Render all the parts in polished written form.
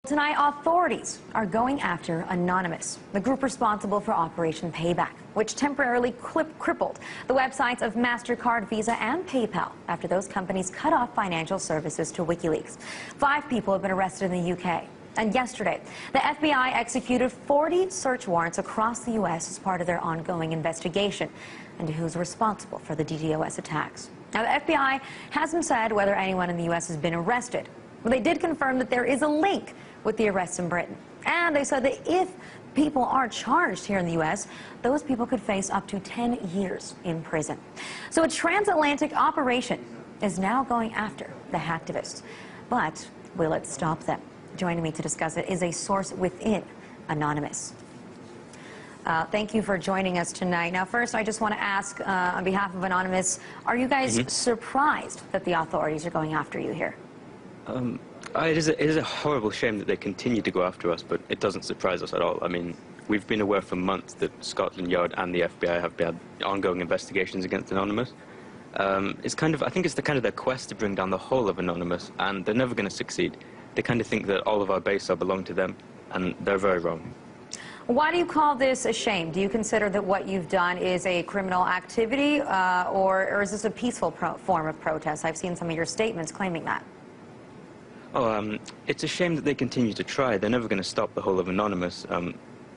Tonight, authorities are going after Anonymous, the group responsible for Operation Payback, which temporarily crippled the websites of MasterCard, Visa, and PayPal after those companies cut off financial services to WikiLeaks. 5 people have been arrested in the UK. And yesterday, the FBI executed 40 search warrants across the U.S. as part of their ongoing investigation into who's responsible for the DDoS attacks. Now, the FBI hasn't said whether anyone in the U.S. has been arrested, but they did confirm that there is a link with the arrests in Britain. And they said that if people are charged here in the U.S., those people could face up to 10 years in prison. So a transatlantic operation is now going after the hacktivists. But will it stop them? Joining me to discuss it is a source within Anonymous. Thank you for joining us tonight. Now, first, I just want to ask, on behalf of Anonymous, are you guys surprised that the authorities are going after you here? It is a horrible shame that they continue to go after us, but it doesn't surprise us at all. I mean, we've been aware for months that Scotland Yard and the FBI have had ongoing investigations against Anonymous. It's kind of, I think it's the kind of their quest to bring down the whole of Anonymous, and they're never going to succeed. They kind of think that all of our base will belong to them, and they're very wrong. Why do you call this a shame? Do you consider that what you've done is a criminal activity, or is this a peaceful form of protest? I've seen some of your statements claiming that. It's a shame that they continue to try. They're never going to stop the whole of Anonymous.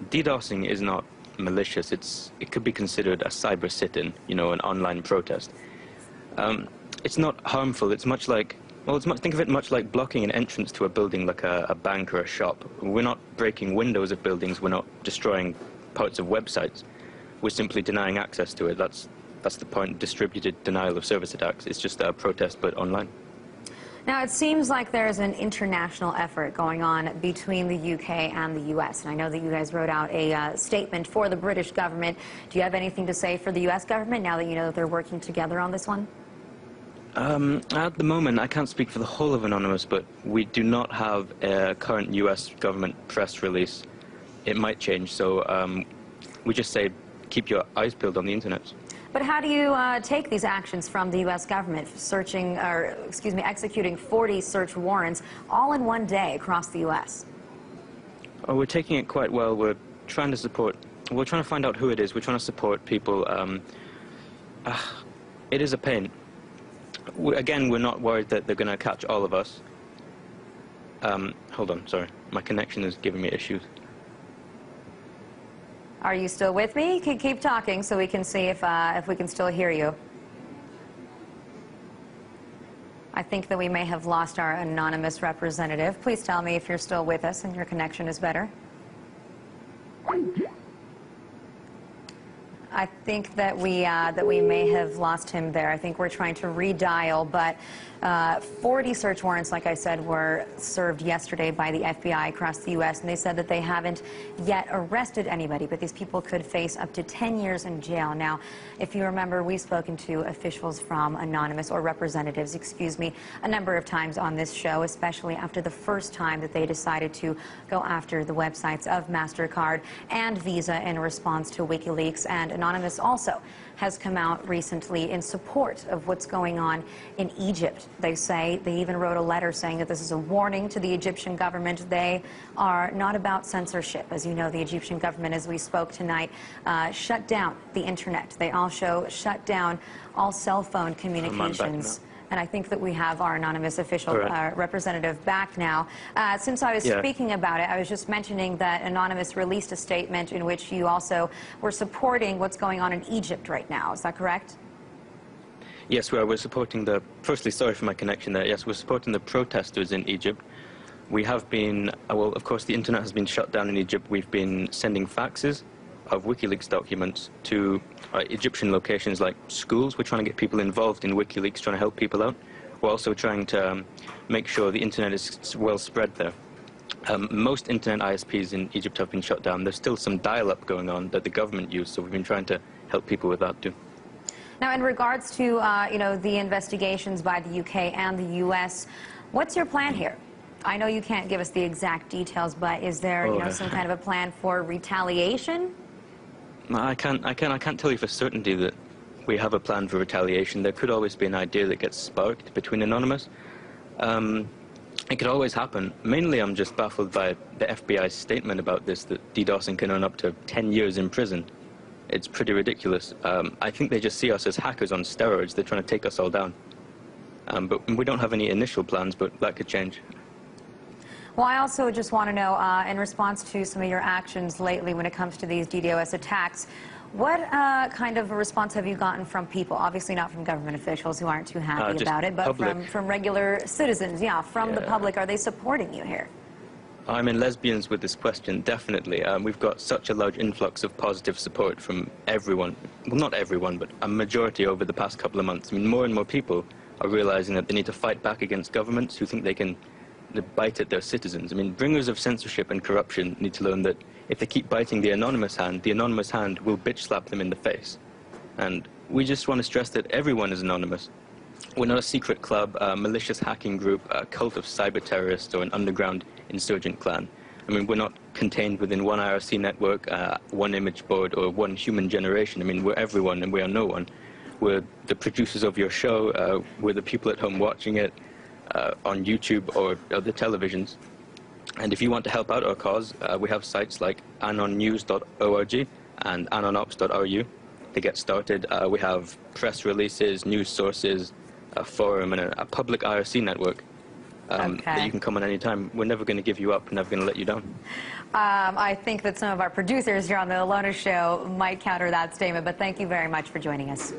DDoSing is not malicious. It could be considered a cyber sit-in, you know, an online protest. It's not harmful. It's much like, well, think of it much like blocking an entrance to a building like a bank or a shop. We're not breaking windows of buildings. We're not destroying parts of websites. We're simply denying access to it. That's the point. Distributed denial of service attacks. It's just a protest, but online. Now, it seems like there's an international effort going on between the UK and the US, and I know that you guys wrote out a statement for the British government. Do you have anything to say for the US government now that you know that they're working together on this one? At the moment, I can't speak for the whole of Anonymous, but we do not have a current US government press release. It might change, so we just say keep your eyes peeled on the internet. But how do you take these actions from the U.S. government, executing 40 search warrants all in one day across the U.S.? Oh, we're taking it quite well. We're trying to find out who it is. We're trying to support people. It is a pain. Again, we're not worried that they're going to catch all of us. Hold on, sorry. My connection is giving me issues. Are you still with me? Keep talking so we can see if we can still hear you. I think that we may have lost our Anonymous representative. Please tell me if you're still with us and your connection is better. I think that we may have lost him there. I think we're trying to redial, but 40 search warrants, like I said, were served yesterday by the FBI across the U.S., and they said that they haven't yet arrested anybody, but these people could face up to 10 years in jail. Now, if you remember, we've spoken to officials from Anonymous, or representatives, excuse me, a number of times on this show, especially after the first time that they decided to go after the websites of MasterCard and Visa in response to WikiLeaks. And Anonymous also has come out recently in support of what's going on in Egypt. They say, they even wrote a letter saying that this is a warning to the Egyptian government. They are not about censorship. As you know, the Egyptian government, as we spoke tonight, shut down the internet. They also shut down all cell phone communications. And I think that we have our Anonymous official representative back now. Since I was speaking about it, I was just mentioning that Anonymous released a statement in which you also were supporting what's going on in Egypt right now. Is that correct? Yes, we're supporting the... Firstly, sorry for my connection there. Yes, we're supporting the protesters in Egypt. We have been... Well, of course, the internet has been shut down in Egypt. We've been sending faxes of WikiLeaks documents to Egyptian locations like schools. We're trying to get people involved in WikiLeaks, trying to help people out. We're also trying to make sure the internet is well spread there. Most internet ISPs in Egypt have been shut down. There's still some dial-up going on that the government used, so we've been trying to help people with that too. Now, in regards to you know, the investigations by the UK and the US, what's your plan here? I know you can't give us the exact details, but is there you know, some kind of a plan for retaliation? No, I can't tell you for certainty that we have a plan for retaliation. There could always be an idea that gets sparked between Anonymous. It could always happen. Mainly, I'm just baffled by the FBI's statement about this, that DDoSing can earn up to 10 years in prison. It's pretty ridiculous. I think they just see us as hackers on steroids. They're trying to take us all down. But we don't have any initial plans, but that could change. Well, I also just want to know, in response to some of your actions lately when it comes to these DDoS attacks, what kind of a response have you gotten from people? Obviously not from government officials who aren't too happy about it, but from regular citizens, from the public. Are they supporting you here? I'm in lesbians with this question, definitely. We've got such a large influx of positive support from everyone. Well, not everyone, but a majority over the past couple of months. I mean, more and more people are realizing that they need to fight back against governments who think they can bite at their citizens. I mean, bringers of censorship and corruption need to learn that if they keep biting the anonymous hand will bitch slap them in the face. And we just want to stress that everyone is anonymous. We're not a secret club, a malicious hacking group, a cult of cyber terrorists, or an underground insurgent clan. I mean, we're not contained within one IRC network, one image board, or one human generation. I mean, we're everyone and we are no one. We're the producers of your show, we're the people at home watching it, on YouTube or other televisions. And if you want to help out our cause, we have sites like anonnews.org and anonops.ru to get started. We have press releases, news sources, a forum, and a public IRC network that you can come on any time. We're never going to give you up. We're never going to let you down. I think that some of our producers here on the Alona Show might counter that statement, but thank you very much for joining us.